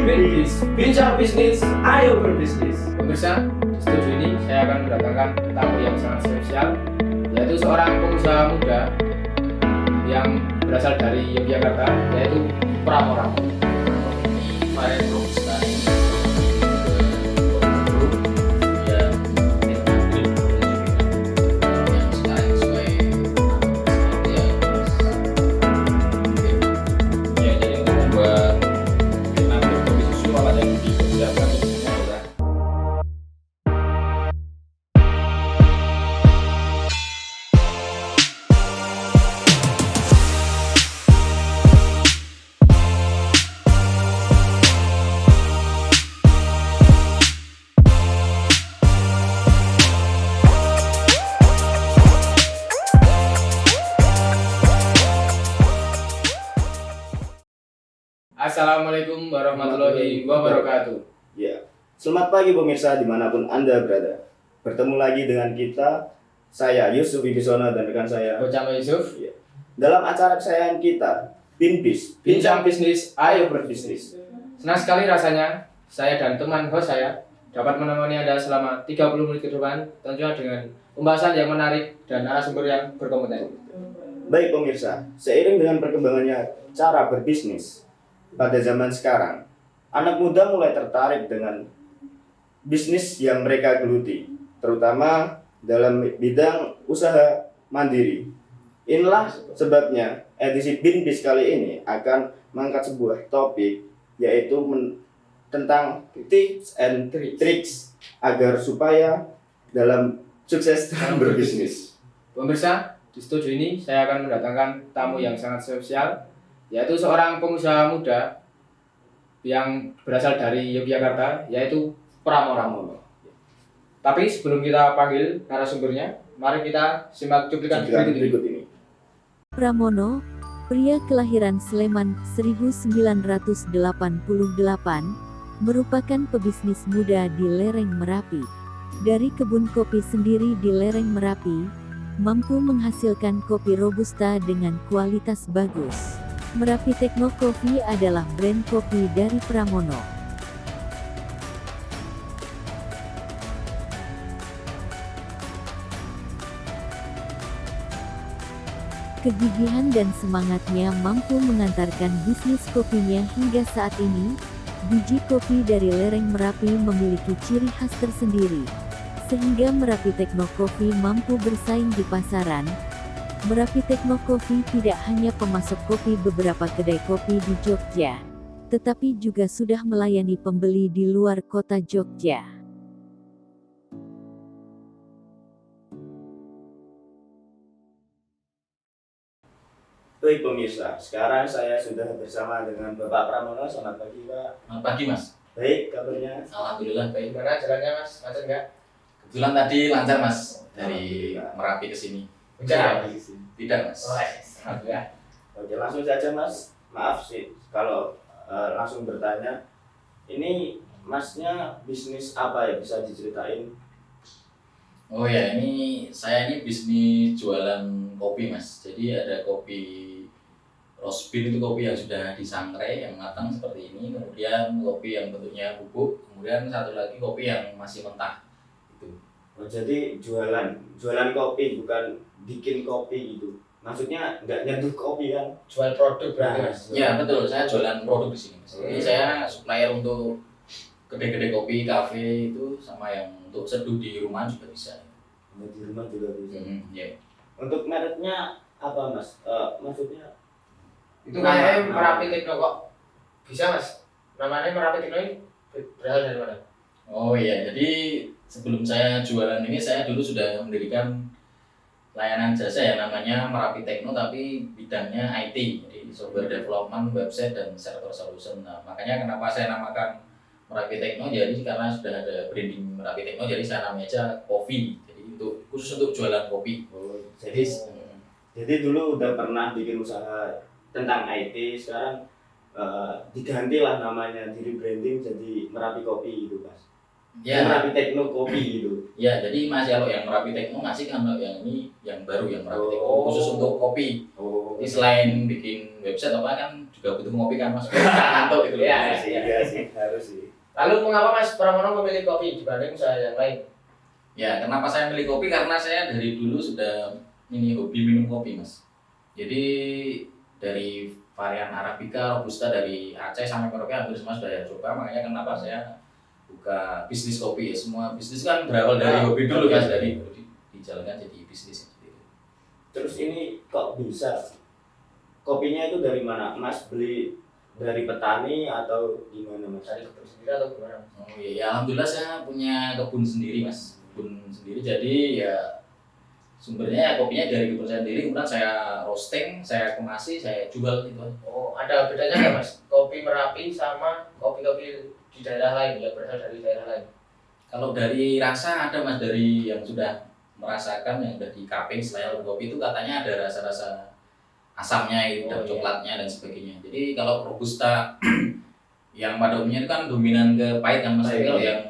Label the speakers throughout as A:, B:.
A: Binbis, bincang bisnis, ayo berbisnis. Pemirsa, di studio ini saya akan mendatangkan tamu yang sangat spesial, yaitu seorang pengusaha muda yang berasal dari Yogyakarta, yaitu Pramoro.
B: Ini varian robusta ini dia yang sekarang sesuai
A: Ya, jadi untuk membuat dinamik kopi susu apa yang dipersiapkan khususnya adalah Assalamualaikum warahmatullahi wabarakatuh.
C: Ya, selamat pagi pemirsa dimanapun Anda berada. Bertemu lagi dengan kita, saya Yusuf Wibisono dan rekan saya
A: Bocah Yusuf,
C: dalam acara kesayangan kita, Binbis,
A: bincang bisnis, ayo
C: berbisnis.
A: Senang sekali rasanya saya dan teman host saya dapat menemani Anda selama 30 menit ke depan, tentunya dengan pembahasan yang menarik dan narasumber yang berkompeten.
C: Baik pemirsa, seiring dengan perkembangannya cara berbisnis pada zaman sekarang, anak muda mulai tertarik dengan bisnis yang mereka geluti, terutama dalam bidang usaha mandiri. Inilah sebabnya edisi Binbis kali ini akan mengangkat sebuah topik, yaitu tentang tips and tricks agar supaya dalam sukses dalam berbisnis.
A: Pemirsa, di studio ini saya akan mendatangkan tamu yang sangat spesial, yaitu seorang pengusaha muda yang berasal dari Yogyakarta, yaitu Pramoro. Tapi sebelum kita panggil narasumbernya, mari kita simak cuplikan berikut ini.
D: Pramono, pria kelahiran Sleman 1988, merupakan pebisnis muda di lereng Merapi. Dari kebun kopi sendiri di lereng Merapi, mampu menghasilkan kopi robusta dengan kualitas bagus. Merapi Techno Coffee adalah brand kopi dari Pramono. Kegigihan dan semangatnya mampu mengantarkan bisnis kopinya hingga saat ini. Biji kopi dari lereng Merapi memiliki ciri khas tersendiri, sehingga Merapi Techno Coffee mampu bersaing di pasaran. Merapi Techno Coffee tidak hanya pemasok kopi beberapa kedai kopi di Jogja, tetapi juga sudah melayani pembeli di luar kota Jogja.
C: Baik pemirsa, sekarang saya sudah bersama dengan Bapak Pramono. Selamat pagi Pak.
B: Selamat pagi Mas.
C: Baik, kabarnya?
B: Alhamdulillah baik.
A: Gimana jalannya Mas? Macet nggak?
B: Kebetulan tadi lancar Mas dari Merapi ke sini.
A: Hujan?
B: Tidak Mas.
A: Alhamdulillah.
C: Oke, langsung saja Mas. Maaf sih kalau langsung bertanya. Ini Masnya bisnis apa ya, bisa diceritain?
B: Oh ya, saya ini bisnis jualan kopi Mas. Jadi ada kopi roast bean, itu kopi yang sudah disangrai yang matang seperti ini. Kemudian kopi yang bentuknya bubuk. Kemudian satu lagi kopi yang masih mentah. Itu.
C: Oh, jadi jualan kopi, bukan bikin kopi gitu. Maksudnya nggak nyeduh kopi kan?
A: Jual produk berarti Mas?
B: Ya betul, saya jualan produk di sini Mas. Jadi saya supplier untuk kedai-kedai kopi, kafe itu, sama yang untuk seduh di rumah juga bisa.
C: Di rumah juga bisa.
B: Ya.
C: Untuk mereknya apa Mas? Maksudnya
A: Itu namanya Merapi Techno kok bisa Mas? Namanya Merapi Techno ini berasal dari mana?
B: Oh iya, jadi sebelum saya jualan ini saya dulu sudah mendirikan layanan jasa ya, namanya Merapi Techno, tapi bidangnya IT, jadi software development, website, dan server solution. Nah, makanya kenapa saya namakan Merapi Techno, jadi karena sudah ada branding Merapi Techno, jadi saya namanya aja Coffee, jadi khusus untuk jualan kopi.
C: oh, jadi dulu udah pernah bikin usaha tentang IT, sekarang digantilah namanya, di rebranding jadi Merapi Kopi gitu Mas.
B: Ya,
C: Merapi Techno Kopi gitu.
B: ya, jadi Mas kalau yang Merapi Techno masih kan, yang ini yang baru, yang Merapi Techno
C: Oh.
B: khusus untuk kopi.
C: Oh,
B: Jadi selain bikin website apa kan juga butuh ngopi kan Mas. Ngantuk gitu.
A: Iya,
C: iya sih.
A: Lalu mengapa Mas Pramono memilih kopi dibanding usaha yang lain?
B: Ya, kenapa saya milih kopi? Karena saya dari dulu sudah ini hobi minum kopi, Mas. Jadi dari varian Arabica, Robusta dari Aceh sampai Merauke hampir semua sudah saya coba. Makanya kenapa saya buka bisnis kopi ya. Semua bisnis kan berawal dari hobi dulu kan, dari dijalankan jadi bisnis.
C: Terus ini kok bisa? Kopinya itu dari mana? Mas beli dari petani atau gimana Mas?
A: Dari kebun sendiri atau gimana?
B: Oh iya, ya alhamdulillah saya punya kebun sendiri, Mas. Kebun sendiri, jadi ya sumbernya kopinya dari kebun saya sendiri, kemudian saya roasting, saya kemasi, saya jual gitu.
A: Oh, ada bedanya nggak Mas? Kopi Merapi sama kopi-kopi di daerah lain yang berasal dari daerah lain?
B: Kalau dari rasa ada, Mas, dari yang sudah merasakan, yang sudah di cupping setelah kopi itu katanya ada rasa-rasa asamnya itu, dan coklatnya dan sebagainya. Jadi kalau robusta yang pada umumnya itu kan dominan ke pahit kan, Mas. Tapi kalau yang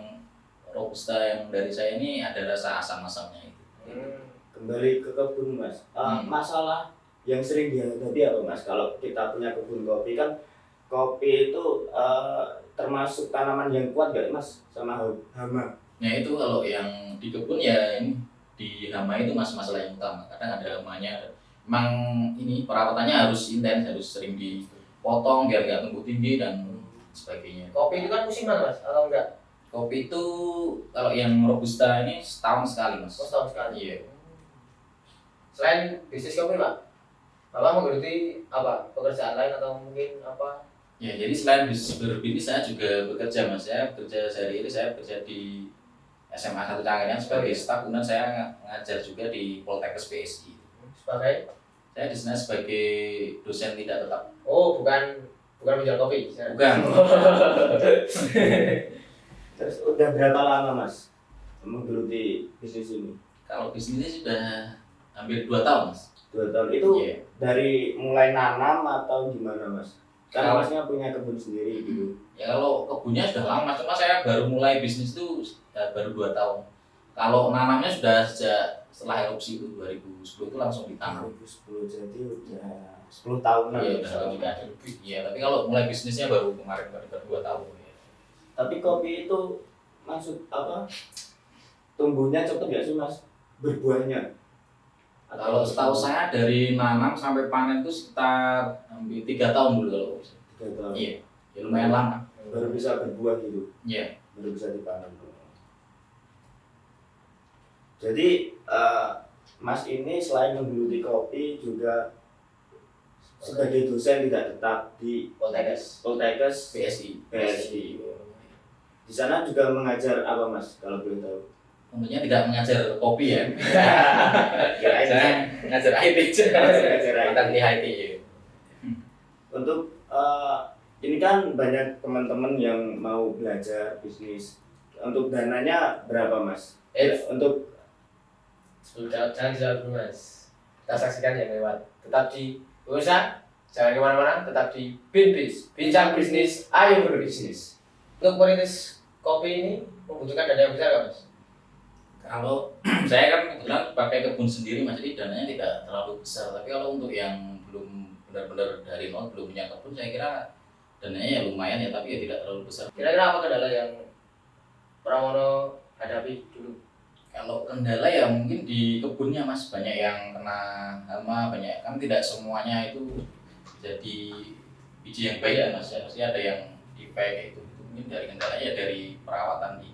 B: robusta yang dari saya ini ada rasa asam-asamnya itu.
C: Kembali ke kebun Mas. Masalah yang sering dihadapi apa Mas? Kalau kita punya kebun kopi kan, kopi itu termasuk tanaman yang kuat gak Mas sama hama?
B: Nah itu kalau yang di kebun ya ini di hama itu masalah yang utama. Kadang ada hamanya. Memang ini perawatannya harus intens, harus sering dipotong biar nggak tumbuh tinggi dan sebagainya.
A: Kopi itu kan musiman Mas, atau enggak?
B: Kopi itu kalau yang robusta ini setahun sekali, Mas.
A: Oh, setahun sekali.
B: Iya.
A: Selain bisnis kopi Pak, Bapak menggeluti apa? Pekerjaan lain atau mungkin apa?
B: Ya jadi selain berbisnis saya juga bekerja, Mas. Saya bekerja sehari-hari, saya bekerja di SMA 1 Cangkerian sebagai staf, kemudian saya ngajar juga di Poltekkes PSI.
A: Sebagai?
B: Saya di sana sebagai dosen tidak tetap.
A: Oh, bukan menjual kopi.
B: Bukan.
C: Terus udah berapa lama Mas menggeluti bisnis ini?
B: Kalau bisnisnya sudah hampir 2 tahun, Mas.
C: 2 tahun itu dari mulai nanam atau gimana Mas? Kan Masnya punya kebun sendiri gitu.
B: Ya kalau kebunnya sudah lama, cuma saya baru mulai bisnis itu baru 2 tahun. Kalau nanamnya sudah sejak setelah erupsi itu 2010 itu langsung ditanam.
C: 2010 jadi udah 10 tahunan.
B: Iya, udah lebih. Iya, tapi kalau mulai bisnisnya baru kemarin baru 2 tahun. Ya.
C: Tapi kopi itu maksud apa? Tumbuhnya cepet gak sih Mas? Berbuahnya?
B: Kalau setahu saya dari nanam sampai panen itu sekitar hampir 3 tahun dulu kalau bisa.
C: 3 tahun.
B: Iya, ya lumayan lama.
C: Baru bisa berbuah gitu.
B: Iya.
C: Baru bisa dipanen. Jadi Mas ini selain menggeluti kopi juga sebagai dosen tidak tetap di Poltekkes
B: PSI.
C: Di sana juga mengajar apa Mas kalau boleh tahu?
B: Tentunya tidak mengajar kopi ya.
C: Kirain
B: Saya mengajar IT aja. Tentang di IT.
C: Untuk ini kan banyak teman-teman yang mau belajar bisnis. Untuk dananya berapa Mas? Untuk
A: jangan dijawab dulu Mas. Kita saksikan yang lewat. Tetap di pemirsa, jangan kemana-mana. Tetap di Binbis, bincang bisnis, ayo berbisnis. Untuk merintis kopi ini membutuhkan dana yang besar nggak Mas?
B: Kalau saya kan kebetulan pakai kebun sendiri, Mas, jadi dananya tidak terlalu besar. Tapi kalau untuk yang belum benar-benar dari nol, belum punya kebun, saya kira dananya ya lumayan ya, tapi ya tidak terlalu besar.
A: Kira-kira apa kendala yang Pramono hadapi dulu?
B: Kalau kendala ya mungkin di kebunnya, Mas, banyak yang kena hama, banyak kan tidak semuanya itu jadi biji yang baik ya, Mas. Pasti ada yang defect itu. Mungkin dari kendalanya ya dari perawatan di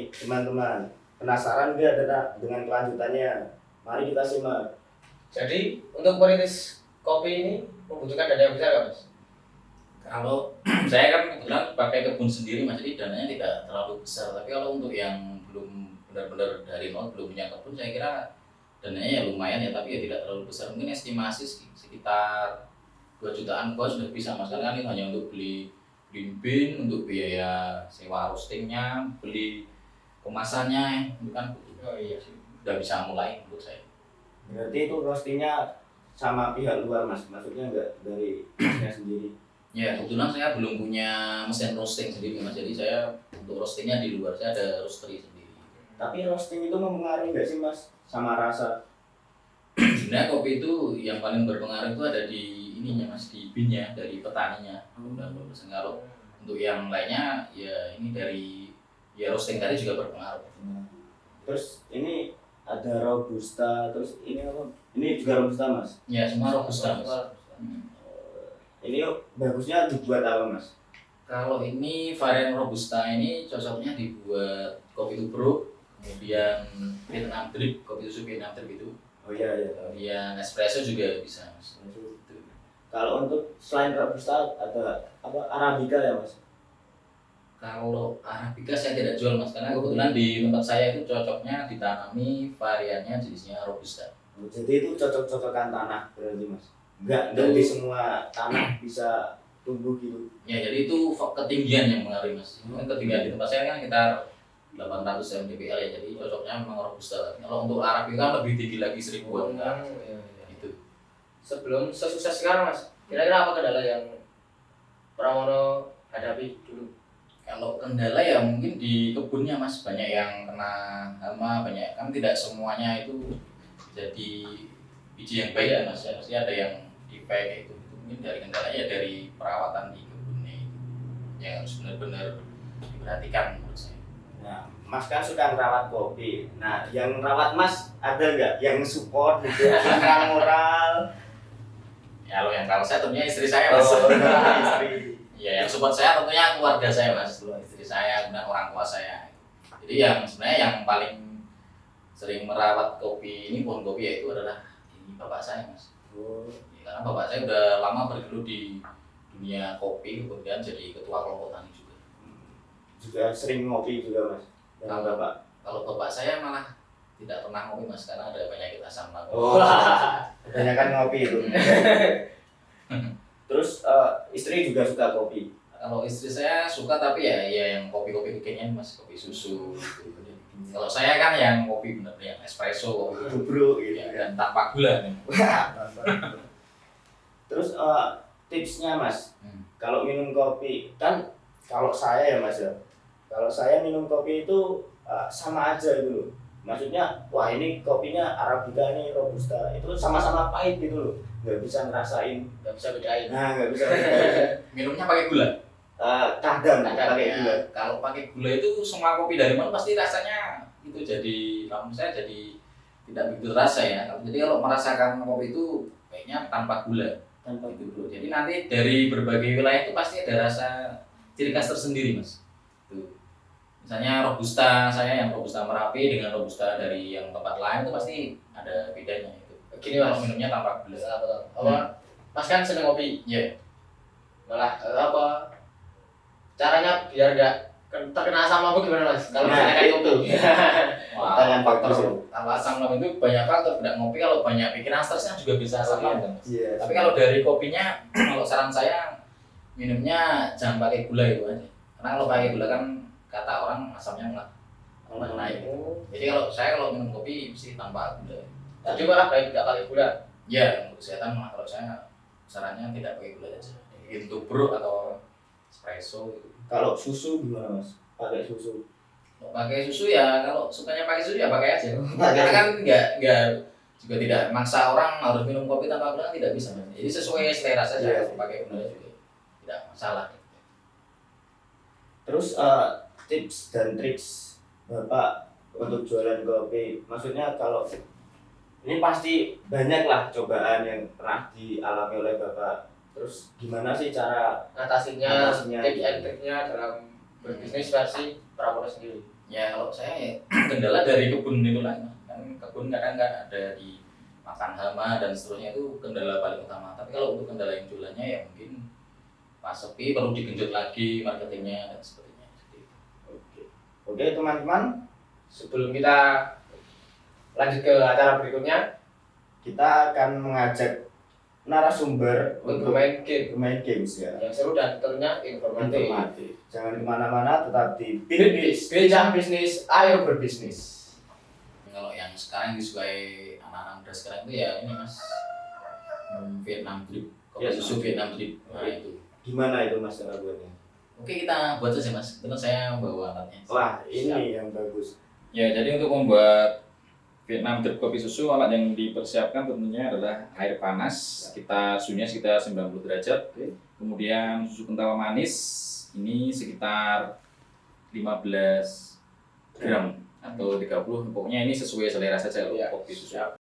C: nih teman-teman, penasaran gak dengan kelanjutannya? Mari kita simak.
A: Jadi untuk merintis kopi ini membutuhkan dana yang besar nggak Mas?
B: Kalau saya kan kebetulan pakai kebun sendiri Mas, jadi dananya tidak terlalu besar. Tapi kalau untuk yang belum benar-benar dari nol, belum punya kebun, saya kira dananya ya lumayan ya, tapi ya tidak terlalu besar. Mungkin estimasi sekitar 2 jutaan gua sudah bisa Mas, karena kan ini hanya untuk beli bin, untuk biaya sewa roastingnya, beli kemasannya, itu kan
A: Oh iya sih.
B: udah bisa mulai menurut saya.
C: Berarti itu roastingnya sama pihak luar Mas, maksudnya nggak dari Masnya sendiri?
B: Ya, kebetulan saya belum punya mesin roasting sendiri Mas, jadi saya untuk roastingnya di luar, saya ada roastery sendiri.
C: Tapi roasting itu mempengaruhi nggak sih Mas sama rasa?
B: Sebenarnya kopi itu yang paling berpengaruh itu ada di ininya Mas, di binnya, dari petaninya. Kalau untuk yang lainnya ya ini dari ya roasting tadi juga berpengaruh.
C: Terus ini ada robusta, terus ini apa? Ini juga robusta Mas.
B: Ya semua robusta Mas.
C: Ini bagusnya dibuat apa Mas?
B: Kalau ini varian robusta ini cocoknya dibuat kopi tubruk, kemudian Vietnam drip, kopi susu Vietnam drip itu.
C: Oh iya iya.
B: Kemudian espresso juga bisa Mas. Gitu.
C: Kalau untuk selain robusta ada apa arabica ya Mas?
B: Kalau Arabica saya tidak jual Mas, karena kebetulan di tempat saya itu cocoknya ditanami variannya jenisnya robusta.
C: Oh, jadi itu cocok-cocokan tanah berarti Mas? Enggak di semua tanah bisa tumbuh gitu.
B: Ya, jadi itu ketinggian yang mengaruhi Mas. Kan ketinggian di tempat saya kan sekitar 800 mdpl ya, jadi cocoknya memang robusta. Kalau untuk Arabica kan lebih tinggi lagi 1000-an kan.
A: Iya.
B: Gitu.
A: Sebelum sesukses sekarang Mas, kira-kira apa kendala yang Pramono hadapi dulu?
B: Kalau kendala ya mungkin di kebunnya Mas, banyak yang kena hama, banyak kan tidak semuanya itu jadi biji yang baik ya Mas. Ya, pasti ada yang defect itu mungkin dari kendalanya ya dari perawatan di kebunnya itu yang harus benar-benar diperhatikan menurut saya.
C: Nah, Mas kan suka merawat kopi. Nah, yang merawat Mas ada nggak yang support gitu, moral?
B: Ya kalau saya tentunya istri saya Mas.
C: Istri.
B: Ya yang support saya tentunya keluarga saya Mas, istri saya, kemudian orang tua saya. Jadi yang sebenarnya yang paling sering merawat kopi ini, pohon kopi yaitu adalah ini bapak saya Mas.
C: Oh,
B: Ya, karena bapak saya udah lama bergelut di dunia kopi, kemudian jadi ketua kelompok tani juga.
C: juga sering ngopi juga Mas. Dengan Bapak.
B: Kalau bapak saya malah tidak pernah ngopi Mas, karena ada penyakit asam lambung.
C: Oh, kebanyakan ngopi itu. Terus istri juga suka kopi.
B: Kalau istri saya suka, tapi ya yang kopi-kopi kekinian Mas, kopi susu gitu. Kalau saya kan yang kopi bener yang espresso, kopi
C: Tubruk gitu
B: ya,
C: kan.
B: dan tanpa gula nih.
C: Terus tipsnya Mas,
B: Hmm.
C: kalau minum kopi kan kalau saya ya Mas ya, kalau saya minum kopi itu sama aja gitu loh. Maksudnya, wah ini kopinya Arabica nih robusta, itu sama-sama pahit gitu loh, nggak bisa ngerasain.
A: Nggak bisa bedain.
C: Nah nggak bisa bedain.
B: Minumnya pakai gula.
C: Kadang pakai
B: Ya,
C: gula.
B: kalau pakai gula itu semua kopi dari mana pasti rasanya itu jadi, kalau saya jadi tidak begitu terasa ya. Jadi kalau merasakan kopi itu baiknya tanpa gula.
C: Tanpa
B: Gitu bro. Jadi nanti dari berbagai wilayah itu pasti ada rasa ciri khas tersendiri Mas. Tuh. Misalnya robusta saya yang robusta Merapi dengan robusta dari yang tempat lain itu pasti ada bedanya itu.
A: Gini Mas,
B: Kalau minumnya tanpa gula.
A: Mas kan seneng kopi,
B: Iya.
A: malah caranya biar nggak terkena asam lambung gimana Mas? Kalau misalnya kayak kopi.
B: Wah,
C: Pertanyaan bagus
B: faktor
C: itu.
B: kalau asam lambung itu banyak faktor, tidak ngopi kalau banyak pikiran stresnya juga bisa asam lambung.
C: Iya.
B: Tapi kalau dari kopinya, kalau saran saya minumnya jangan pakai gula itu aja. Karena kalau pakai gula kan kata orang asamnya malah naik. Jadi kalau minum kopi mesti tanpa gula.
A: Jadi malah baik nggak pakai gula.
B: Ya untuk kesehatan malah kalau saya sarannya tidak pakai gula aja. Itu bro atau espresso gitu.
C: Kalau susu gimana Mas? Pakai susu.
B: Kalau pakai susu ya, kalau sukanya pakai susu ya pakai aja.
C: Pakai.
B: Karena kan nggak juga tidak maksa orang harus minum kopi tanpa gula, kan tidak bisa. Jadi sesuai selera saja.
C: Iya.
B: Kalau pakai gula juga tidak masalah.
C: Terus tips dan triks Bapak untuk jualan kopi, maksudnya kalau ini pasti banyak lah cobaan yang pernah dialami oleh Bapak. Terus gimana sih cara
A: Ngatasinnya,
C: Ngatasinnya.
A: tips and triknya dalam berbisnis versi Pramono sendiri.
B: Ya kalau saya ya, kendala dari kebun itu lah, kan kebun kadang nggak ada di makan hama dan seterusnya, itu kendala paling utama. Tapi kalau untuk kendala yang jualannya ya mungkin pas sepi perlu digenjot lagi marketingnya dan sebagainya. Seperti itu.
C: Oke teman-teman,
A: Sebelum kita lanjut ke acara berikutnya,
C: kita akan mengajak narasumber
A: untuk
C: untuk
A: bermain game
C: bermain games ya.
A: yang seru dan tentunya informatif.
C: Informatif. Jangan kemana-mana, tetap di
A: Binbis, bincang bisnis, ayo berbisnis.
B: Kalau yang sekarang disukai anak-anak muda sekarang itu ya ini mas, Vietnam Drip, kopi
C: Ya,
B: susu Vietnam Drip. Nah itu.
C: Gimana itu mas cara buatnya?
B: Oke kita buat saja mas, kebetulan saya bawa alatnya.
C: Wah ini yang bagus.
E: Ya, jadi untuk membuat Vietnam Drip kopi susu, alat yang dipersiapkan tentunya adalah air panas, suhunya sekitar 90 derajat. Kemudian susu kental manis, ini sekitar 15 gram atau 30, pokoknya ini sesuai selera saja
A: Ya,
E: kopi susu.
A: siap.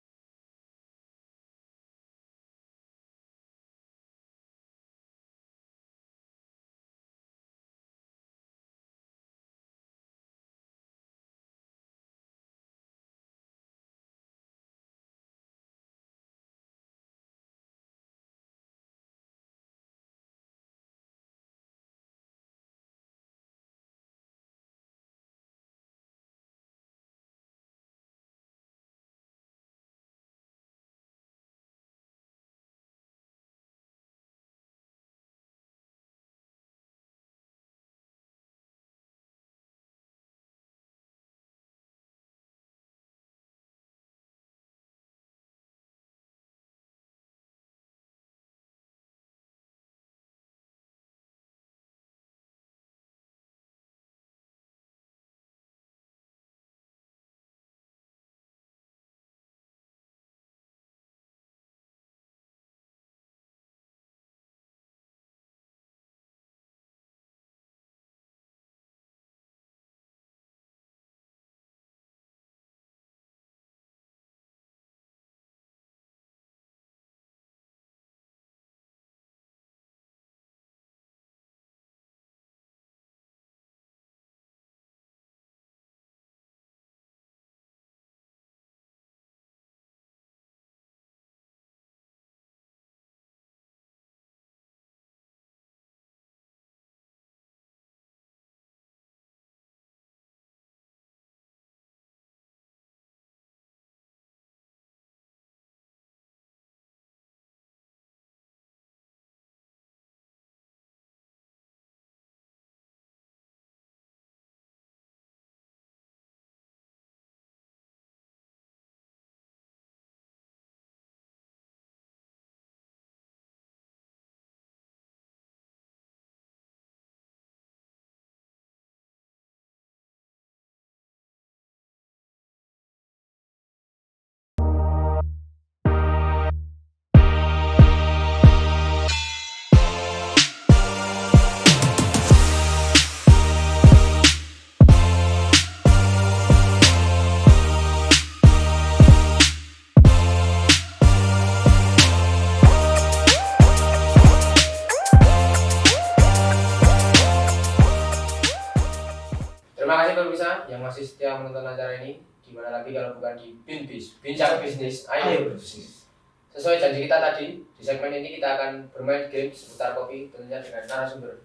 A: Terima kasih pemirsa yang masih setia menonton acara ini. Gimana lagi kalau bukan di Binbis, bincang bisnis, ayo berbisnis. Sesuai janji kita tadi, di segmen ini kita akan bermain game seputar kopi, tentunya dengan narasumber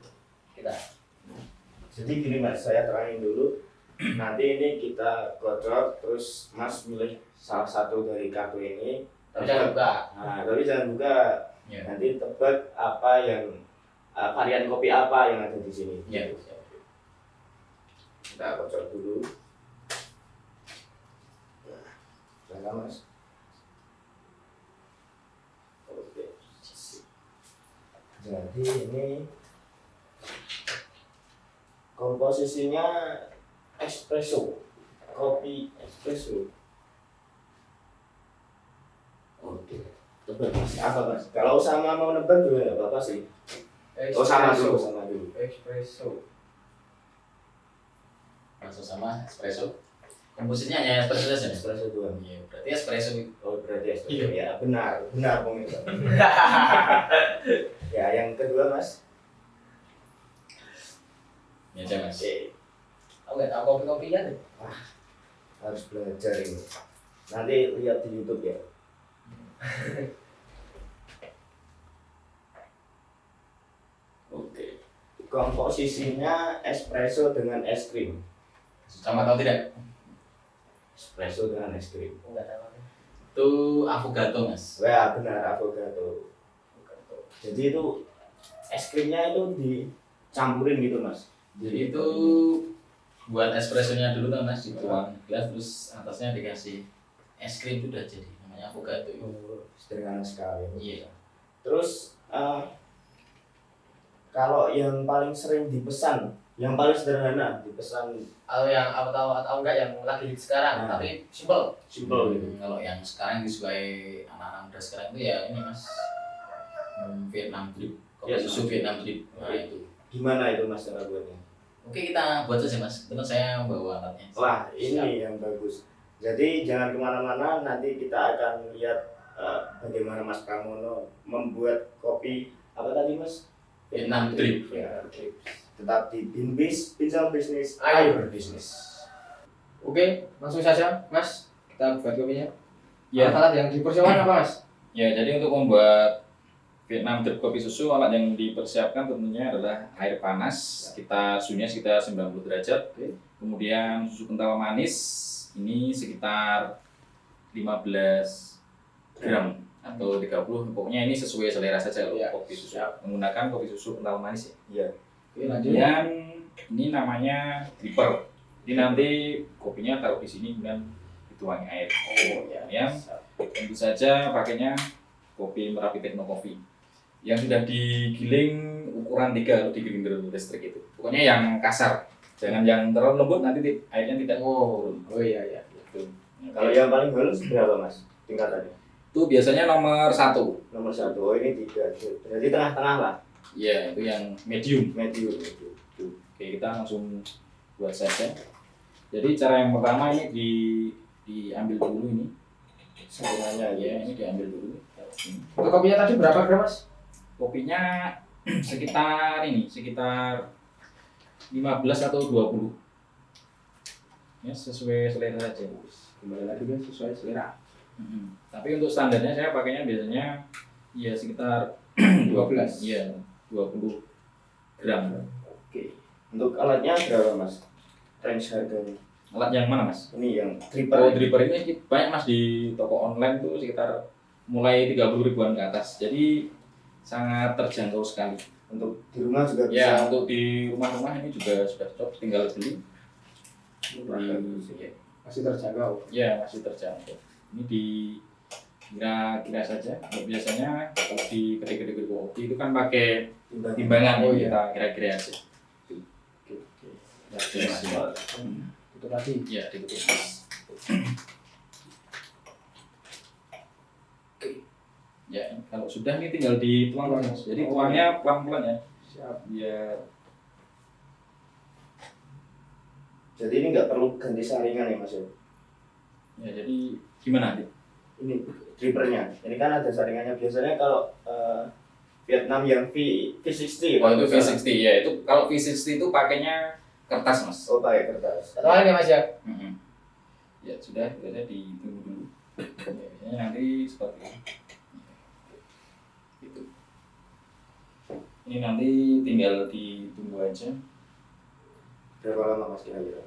A: kita.
C: Jadi gini mas, saya terangin dulu. Nanti ini kita kocok, terus mas milih salah satu dari kartu ini.
A: Tapi jangan buka.
C: Nah, tapi jangan buka.
B: Ya.
C: Nanti tebak apa yang varian kopi apa yang ada di sini.
B: Ya.
C: Kita kocok dulu. Nah, mas. Oke. Jadi ini komposisinya espresso, kopi espresso. Oke. Tebak mas. Apa mas? Kalau sama mau nebak juga nggak apa-apa sih. Oh sama dulu, sama dulu.
A: Espresso.
B: Langsung sama espresso. Komposisinya hanya espresso saja.
C: Espresso doang.
B: Iya, berarti espresso.
C: Oh berarti espresso. Ya benar, benar pemirsa. Ya yang kedua mas.
B: Ya aja mas.
C: Oke.
A: Aku nggak tahu kopi-kopian deh.
C: Harus belajar ini. Nanti lihat di YouTube ya.
B: Oke.
C: Komposisinya espresso dengan es krim.
B: Sama tahu tidak?
C: Espresso dengan es krim.
A: Nggak tahu.
B: Itu avocado mas.
C: Wah, benar avocado. Jadi itu es krimnya itu dicampurin gitu mas.
B: Jadi itu buat espressonya dulu kan mas, dituang gelas terus atasnya dikasih es krim itu udah jadi namanya avocado.
C: Oh, sederhana sekali.
B: Iya.
C: Terus kalau yang paling sering dipesan, yang paling sederhana dipesan
A: Atau yang apa tahu atau enggak yang lagi hit sekarang,
C: Nah.
A: tapi simple.
C: simple gitu.
B: Kalau yang sekarang disukai anak-anak muda sekarang itu ya ini mas, Vietnam drip, kopi
C: Vietnam
B: susu
C: drip.
B: Vietnam drip. Nah itu.
C: Gimana itu mas cara buatnya?
B: Oke kita buat saja mas. Terus saya bawa alatnya.
C: Wah ini yang bagus. Jadi jangan kemana-mana, nanti kita akan lihat bagaimana Mas Pramono membuat kopi apa tadi Mas?
B: Vietnam drip.
C: Ya, drip. Tetap di Binbis, Bincang Bisnis,
A: Ayo
C: Ayo Berbisnis.
A: Oke, langsung saja, Mas. Kita buat kopinya.
E: Ya,
A: Alat yang dipersiapkan apa, Mas?
E: ya jadi untuk membuat Vietnam drip kopi susu, alat yang dipersiapkan tentunya adalah air panas sekitar suhunya sekitar 90 derajat.
A: Oke.
E: Kemudian susu kental manis ini sekitar 15 gram atau 30, pokoknya ini sesuai selera saja loh.
A: Iya,
E: Kopi susu,
A: siap.
E: menggunakan kopi susu kental manis ya.
C: Iya.
A: Oke, lanjut.
E: Kemudian ini namanya dripper. Jadi nanti kopinya taruh di sini kemudian dituangi air.
A: Oh, ya.
E: Yang tentu saja pakainya kopi Merapi Tekno Coffee yang sudah digiling ukuran 3 kalau di grinder listrik itu. Pokoknya yang kasar, jangan yang terlalu lembut nanti airnya tidak turun.
A: Oh iya iya.
E: Gitu.
C: Kalau yang paling halus berapa Mas tingkatannya?
E: Itu biasanya nomor 1.
C: Nomor 1. Oh ini 3. Berarti tengah-tengah lah.
E: Iya, itu yang medium.
C: Medium.
E: Oke, kita langsung buat saja. Jadi cara yang pertama ini diambil dulu ini.
C: Setengahnya
E: Ya,
C: ya.
E: ini diambil dulu. Ini.
A: Untuk kopinya tadi berapa gram, Mas?
E: Kopinya sekitar 15 atau 20. Ya, sesuai selera saja.
A: Kembali lagi kan sesuai selera.
E: Tapi untuk standarnya saya pakainya biasanya ya sekitar
A: 12.
E: Iya, 20 gram.
A: Oke.
C: Untuk alatnya berapa Mas? Range harganya.
E: Alat yang mana, Mas?
C: Ini yang dripper.
E: Oh, dripper ini banyak Mas di toko online tuh sekitar mulai 30 ribuan ke atas. Jadi sangat terjangkau sekali.
C: Untuk di rumah juga bisa.
E: Ya, untuk di rumah-rumah ini juga sudah cocok, tinggal beli. Ya,
A: Masih terjangkau.
E: ya masih terjangkau. Ini di kira-kira saja. Biasanya kalau di kedai-kedai kopi itu kan pakai timbangan.
A: Oh,
E: Oh,
A: iya.
E: kita kira-kira aja.
A: Oke.
E: Ya, maksimal.
A: Itu tadi.
E: Ya, ditutup. Ya, kalau sudah ini tinggal dituang, Mas. Jadi
A: Oh,
E: tuangnya pelan-pelan ya.
A: Siap.
E: Biar
C: Jadi ini nggak perlu ganti saringan ya Mas ya?
E: ya jadi gimana nanti?
C: Ini drippernya. Ini kan ada saringannya. Biasanya kalau Vietnam yang V60.
E: Oh, itu
C: kalau nggak salah.
E: V60 ya. Itu kalau V60 itu pakainya kertas, Mas.
C: Oh pakai kertas.
A: Satu lagi Mas ya.
E: Mm-mm. Ya sudah, kita ditunggu dulu. Ya, biasanya nanti seperti ini. Gitu. Ini nanti tinggal ditunggu aja.
C: Berapa lama Mas kira-kira?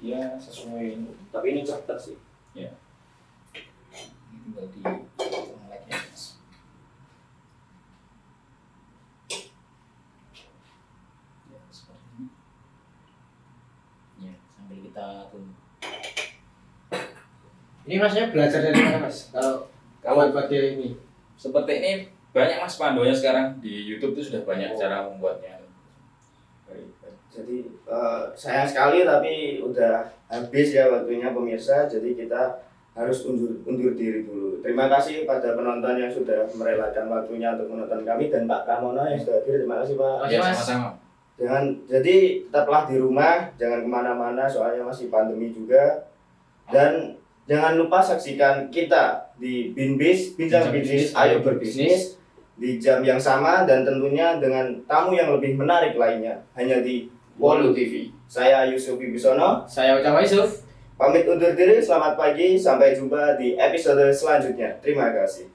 E: Ya sesuai ini.
C: Tapi ini cepat sih.
E: Ini tinggal ditunggu lagi ya, Mas. Ya seperti ini. Ya sambil kita tunggu.
A: Ini Masnya belajar dari mana Mas? Kalau buat dia ini.
E: Seperti ini banyak Mas panduannya sekarang di YouTube itu sudah banyak
C: Oh.
E: cara membuatnya.
C: Jadi sayang sekali tapi udah habis ya waktunya pemirsa. Jadi kita harus undur diri dulu. Terima kasih pada penonton yang sudah merelakan waktunya untuk menonton kami dan Pak Pramono yang sudah hadir. Terima kasih Pak.
A: Oke,
E: Ya
A: Mas.
E: sama-sama.
C: Jadi tetaplah di rumah, jangan kemana-mana soalnya masih pandemi juga. Dan jangan lupa saksikan kita di Binbis, Bincang Bisnis, Ayo Berbisnis di jam yang sama dan tentunya dengan tamu yang lebih menarik lainnya hanya di Wolu TV. Saya Yusuf Wibisono,
A: Saya Ucama Yusuf.
C: pamit undur diri, selamat pagi, sampai jumpa di episode selanjutnya. Terima kasih.